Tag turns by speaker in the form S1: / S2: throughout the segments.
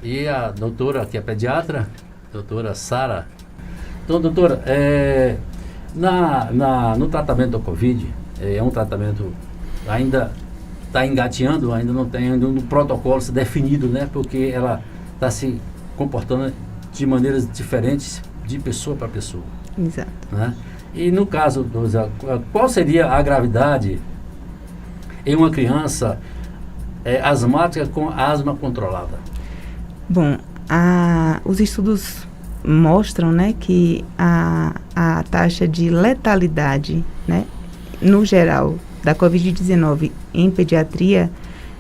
S1: E a doutora, que é pediatra, doutora Sara. Então, doutora, no tratamento do Covid, é um tratamento ainda está engateando, ainda não tem ainda um protocolo definido, né? Porque ela está se comportando de maneiras diferentes de pessoa para pessoa.
S2: Exato.
S1: Né? E no caso, qual seria a gravidade em uma criança asmática com asma controlada?
S2: Bom, os estudos mostram, né, que a taxa de letalidade, né, no geral, da Covid-19 em pediatria,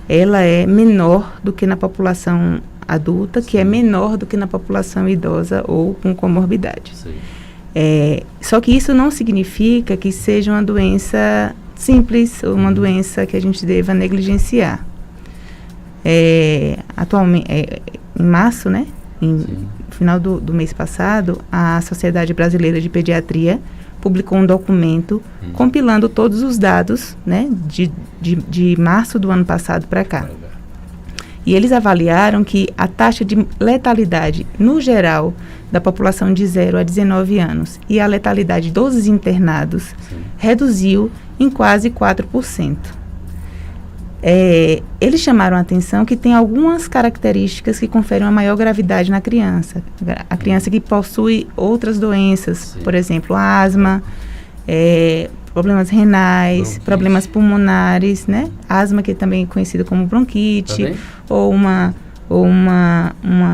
S2: ela é menor do que na população adulta, que é menor do que na população idosa ou com comorbidade.
S1: Sim.
S2: Só que isso não significa que seja uma doença simples ou uma doença que a gente deva negligenciar. Atualmente, em março, né, no final do mês passado, a Sociedade Brasileira de Pediatria publicou um documento compilando todos os dados, né, de março do ano passado para cá. E eles avaliaram que a taxa de letalidade, no geral, da população de 0 a 19 anos e a letalidade dos internados reduziu em quase 4%. Eles chamaram a atenção que tem algumas características que conferem uma maior gravidade na criança. A criança que possui outras doenças, por exemplo, asma, problemas renais, problemas pulmonares, né? Asma, que também é conhecido como bronquite, ou uma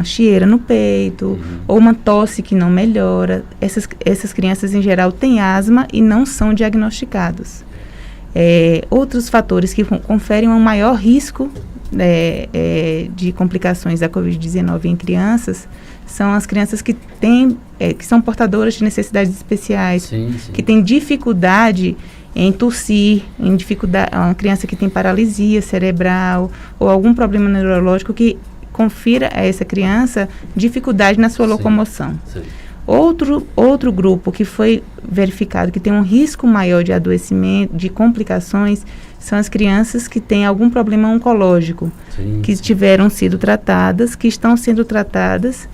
S2: chieira no peito, ou uma tosse que não melhora. Essas crianças, em geral, têm asma e não são diagnosticados. Outros fatores que conferem um maior risco de complicações da Covid-19 em crianças são as crianças que são portadoras de necessidades especiais, que têm dificuldade em tossir, uma criança que tem paralisia cerebral ou algum problema neurológico que confira a essa criança dificuldade na sua locomoção. Outro grupo que foi verificado que tem um risco maior de adoecimento, de complicações, são as crianças que têm algum problema oncológico, que tiveram sido tratadas, que estão sendo tratadas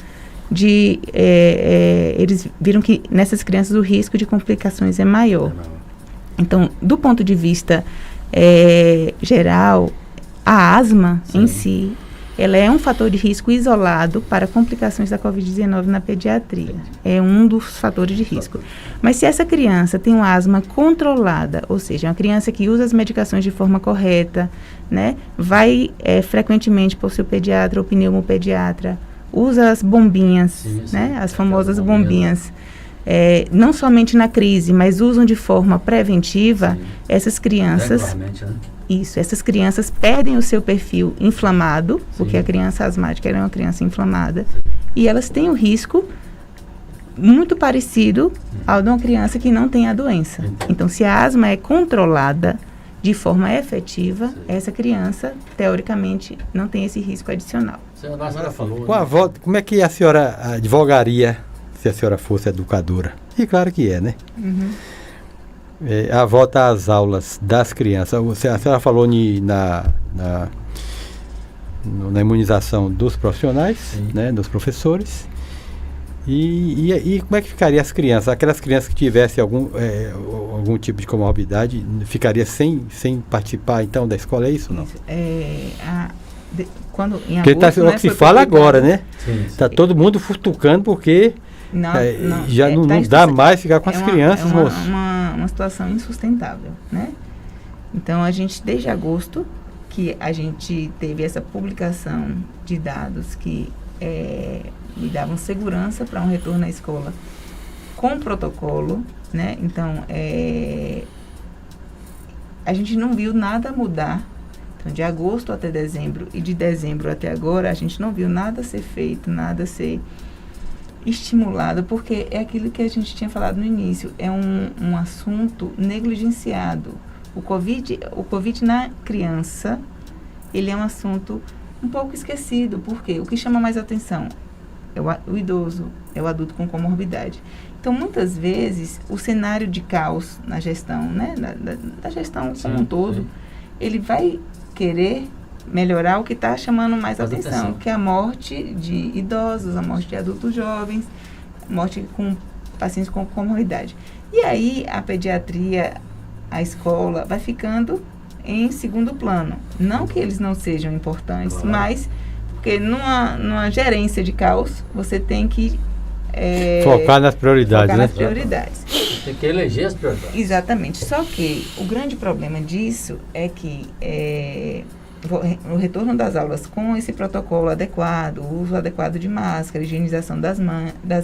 S2: eles viram que nessas crianças o risco de complicações é maior. Então, do ponto de vista geral, a asma em si, ela é um fator de risco isolado para complicações da Covid-19 na pediatria. É um dos fatores de risco. Mas se essa criança tem uma asma controlada, ou seja, uma criança que usa as medicações de forma correta, né, vai frequentemente para o seu pediatra ou pneumopediatra, usa as bombinhas, né, as famosas bombinhas, não somente na crise, mas usam de forma preventiva, essas crianças... essas crianças perdem o seu perfil inflamado, porque a criança asmática era uma criança inflamada, e elas têm um risco muito parecido ao de uma criança que não tem a doença. Então, se a asma é controlada de forma efetiva, essa criança, teoricamente, não tem esse risco adicional.
S1: A senhora falou,
S3: como é que a senhora advogaria se a senhora fosse educadora? E claro que é, né? A volta às aulas das crianças. A senhora falou na imunização dos profissionais, né, dos professores. E como é que ficaria as crianças? Aquelas crianças que tivessem algum tipo de comorbidade, ficaria sem participar, então, da escola, é isso ou não?
S2: Quando, em
S3: agosto,
S2: agosto,
S3: é o que se fala agora, né? Está todo mundo futucando porque já não dá mais ficar com as crianças, moço.
S2: Uma situação insustentável, né? Então, a gente, desde agosto, que a gente teve essa publicação de dados que me davam segurança para um retorno à escola com protocolo, né? Então, a gente não viu nada mudar. Então, de agosto até dezembro e de dezembro até agora, a gente não viu nada ser feito, nada ser estimulado, porque é aquilo que a gente tinha falado no início, é um assunto negligenciado. O COVID na criança, ele é um assunto um pouco esquecido, porque o que chama mais atenção é o idoso, é o adulto com comorbidade. Então, muitas vezes, o cenário de caos na gestão, né, da gestão como um todo, ele vai querer melhorar o que está chamando mais
S1: Atenção,
S2: atenção, que é a morte de idosos, a morte de adultos jovens, morte com pacientes com comorbidade. E aí a pediatria, a escola, vai ficando em segundo plano. Não que eles não sejam importantes,
S1: claro,
S2: mas porque numa gerência de caos, você tem que
S3: focar nas prioridades,
S2: focar
S3: né?
S2: nas prioridades.
S1: Tem que eleger as prioridades.
S2: Exatamente. Só que o grande problema disso é que o retorno das aulas com esse protocolo adequado, o uso adequado de máscara, higienização das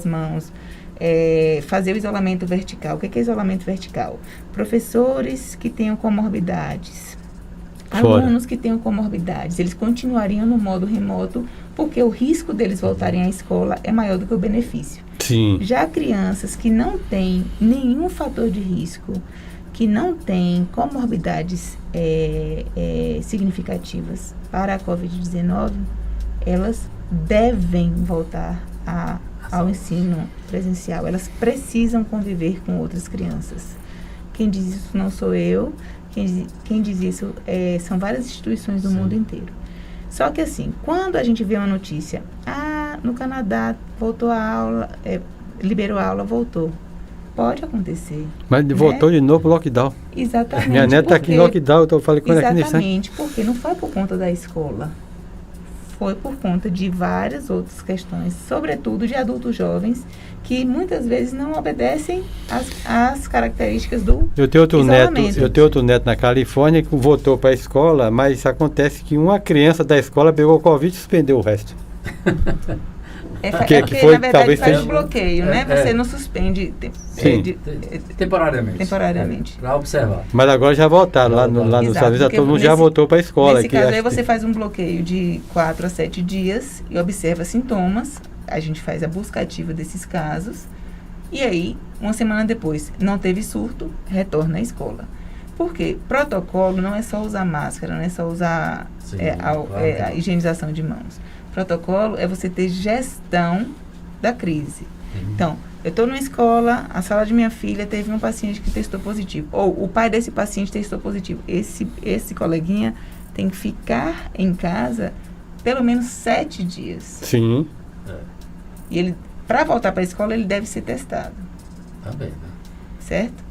S2: mãos, fazer o isolamento vertical. O que é isolamento vertical? Professores que tenham comorbidades, alunos que tenham comorbidades, eles continuariam no modo remoto porque o risco deles voltarem à escola é maior do que o benefício.
S3: Sim.
S2: Já crianças que não têm nenhum fator de risco, que não têm comorbidades significativas para a Covid-19, elas devem voltar ao ensino presencial. Elas precisam conviver com outras crianças. Quem diz isso não sou eu, quem diz isso são várias instituições do mundo inteiro. Só que assim, quando a gente vê uma notícia, no Canadá voltou a aula, liberou a aula, voltou. Pode acontecer.
S3: Mas voltou de novo o lockdown.
S2: Exatamente.
S3: Minha neta está aqui no lockdown, eu falei com ela aqui nesse
S2: Exatamente, porque não foi por conta da escola. Foi por conta de várias outras questões, sobretudo de adultos jovens, que muitas vezes não obedecem às características do isolamento.
S3: Eu tenho outro neto na Califórnia que voltou para a escola, mas acontece que uma criança da escola pegou Covid e suspendeu o resto.
S2: Que foi, na verdade, faz bloqueio, né? Você não suspende temporariamente.
S1: Para observar.
S3: Mas agora já voltaram, lá nos Estados Unidos, todo mundo já voltou para a escola.
S2: Nesse caso aí você faz um bloqueio de 4 a 7 dias e observa sintomas. A gente faz a busca ativa desses casos. E aí, uma semana depois, não teve surto, retorna à escola. Porque protocolo não é só usar máscara, não é só usar a higienização de mãos. Protocolo é você ter gestão da crise. Então, eu estou numa escola, a sala de minha filha teve um paciente que testou positivo. Ou o pai desse paciente testou positivo. Esse coleguinha tem que ficar em casa pelo menos 7 dias.
S3: Sim.
S2: E ele, para voltar para a escola, ele deve ser testado.
S1: Também, né?
S2: Certo?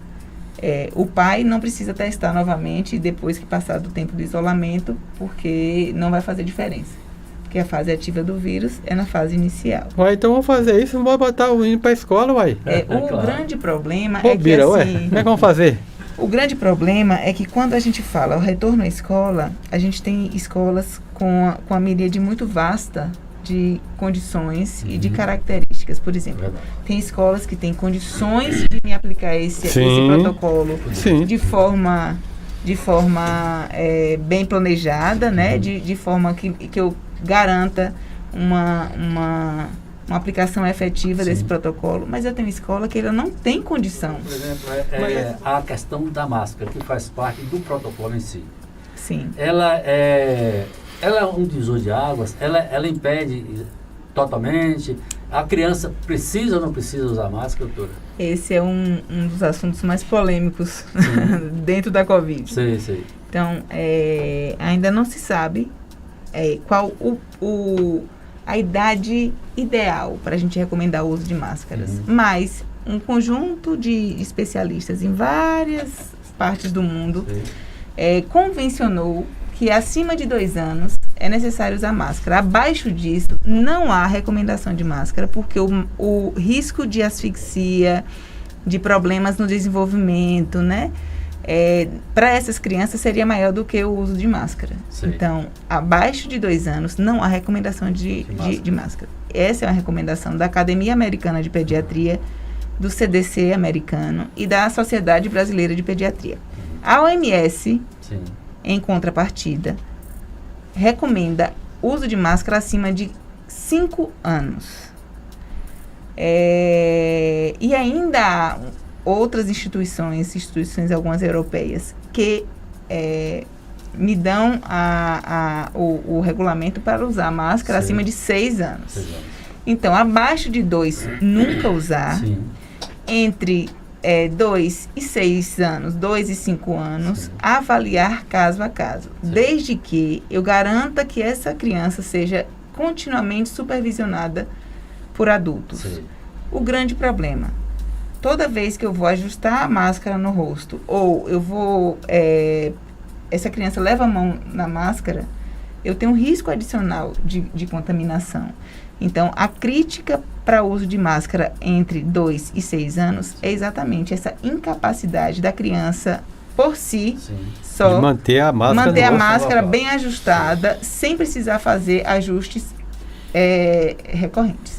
S2: O pai não precisa testar novamente depois que passar do tempo do isolamento, porque não vai fazer diferença. Porque a fase ativa do vírus é na fase inicial.
S3: Ué, então vamos fazer isso, vamos botar o menino para a escola, uai.
S2: Claro. Grande problema
S3: é que assim... como é que vamos fazer?
S2: O grande problema é que quando a gente fala o retorno à escola, a gente tem escolas com a miríade muito vasta de condições e de características. Por exemplo, tem escolas que têm condições de me aplicar esse protocolo de forma bem planejada, né? De forma que eu garanta uma aplicação efetiva desse protocolo, mas eu tenho escola que ela não tem condição.
S1: Por exemplo, a questão da máscara, que faz parte do protocolo em si.
S2: Sim.
S1: Ela é um divisor de águas, ela impede totalmente. A criança precisa ou não precisa usar máscara, doutora?
S2: Esse é um dos assuntos mais polêmicos dentro da Covid.
S1: Sim.
S2: Então, ainda não se sabe qual a idade ideal para a gente recomendar o uso de máscaras. Mas um conjunto de especialistas em várias partes do mundo convencionou que acima de 2 anos é necessário usar máscara. Abaixo disso, não há recomendação de máscara, porque o risco de asfixia, de problemas no desenvolvimento, né? Para essas crianças seria maior do que o uso de máscara. Sim. Então, abaixo de 2 anos, não há recomendação de máscara. Essa é uma recomendação da Academia Americana de Pediatria, do CDC americano e da Sociedade Brasileira de Pediatria. A OMS, em contrapartida, recomenda uso de máscara acima de 5 anos. E ainda há outras instituições algumas europeias, que me dão o regulamento para usar máscara acima de 6 anos. Então, abaixo de 2, nunca usar. Entre 2 e 6 anos, 2 e 5 anos,
S1: Sim.
S2: avaliar caso a caso,
S1: Sim.
S2: desde que eu garanta que essa criança seja continuamente supervisionada por adultos.
S1: Sim.
S2: O grande problema, toda vez que eu vou ajustar a máscara no rosto, ou eu vou, essa criança leva a mão na máscara, eu tenho um risco adicional de contaminação. Então, a crítica para o uso de máscara entre 2 e 6 anos é exatamente essa incapacidade da criança, por si,
S1: Sim.
S2: só
S3: De manter a máscara,
S2: manter a
S3: no rosto
S2: máscara
S3: local.
S2: bem ajustada, sem precisar fazer ajustes recorrentes.